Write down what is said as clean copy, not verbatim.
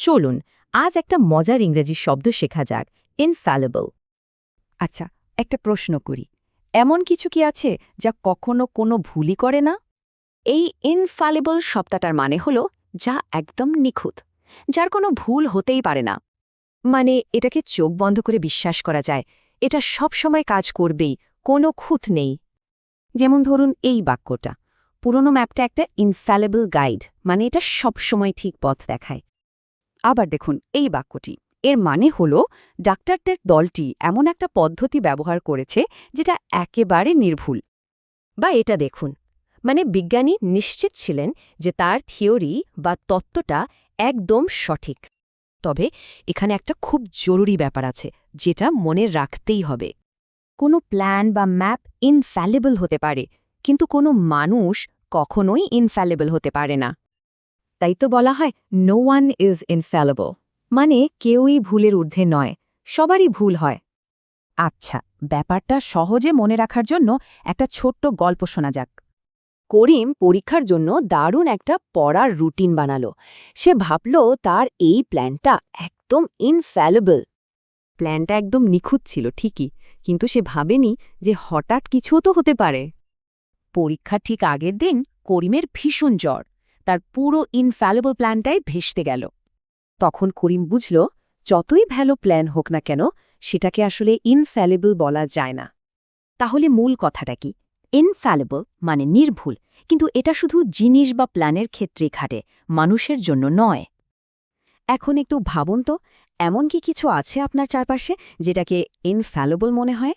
চলুন আজ একটা মজার ইংরেজি শব্দ শেখা যাক, ইনফ্যালিবল। আচ্ছা, একটা প্রশ্ন করি। এমন কিছু কি আছে যা কখনো কোনো ভুলই করে না? এই ইনফ্যালিবল শব্দটার মানে হলো যা একদম নিখুঁত, যার কোনো ভুল হতেই পারে না। মানে এটাকে চোখ বন্ধ করে বিশ্বাস করা যায়, এটা সব সময় কাজ করবেই, কোনো খুঁত নেই। যেমন ধরুন এই বাক্যটা, পুরনো ম্যাপটা একটা ইনফ্যালিবল গাইড, মানে এটা সব সময় ঠিক পথ দেখায়। আবার দেখুন এই বাক্যটি, এর মানে হলো ডাক্তারদের দলটি এমন একটা পদ্ধতি ব্যবহার করেছে যেটা একেবারে নির্ভুল। বা এটা দেখুন, মানে বিজ্ঞানী নিশ্চিত ছিলেন যে তার থিওরি বা তত্ত্বটা একদম সঠিক। তবে এখানে একটা খুব জরুরি ব্যাপার আছে, যেটা মনে রাখতেই হবে। কোনো প্ল্যান বা ম্যাপ ইনফ্যালিবল হতে পারে, কিন্তু কোনো মানুষ কখনোই ইনফ্যালিবল হতে পারে না। তাই তো বলা হয় নো ওয়ান ইজ ইনফ্যালিবল, মানে কেউই ভুলের ঊর্ধ্বে নয়, সবারই ভুল হয়। আচ্ছা, ব্যাপারটা সহজে মনে রাখার জন্য একটা ছোট্ট গল্প শোনা যাক। করিম পরীক্ষার জন্য দারুণ একটা পড়ার রুটিন বানালো। সে ভাবল তার এই প্ল্যানটা একদম ইনফ্যালিবল। প্ল্যানটা একদম নিখুঁত ছিল ঠিকই, কিন্তু সে ভাবেনি যে হঠাৎ কিছুও তো হতে পারে। পরীক্ষার ঠিক আগের দিন করিমের ভীষণ জ্বর, তার পুরো ইনফ্যালিবল প্ল্যানটাই ভেস্তে গেল। তখন করিম বুঝল, যতই ভালো প্ল্যান হোক না কেন, সেটাকে আসলে ইনফ্যালিবল বলা যায় না। তাহলে মূল কথাটা কি? ইনফ্যালিবল মানে নির্ভুল, কিন্তু এটা শুধু জিনিস বা প্ল্যানের ক্ষেত্রেই খাটে, মানুষের জন্য নয়। এখন একটু ভাবুন তো, এমন কি কিছু আছে আপনার চারপাশে যেটাকে ইনফ্যালিবল মনে হয়?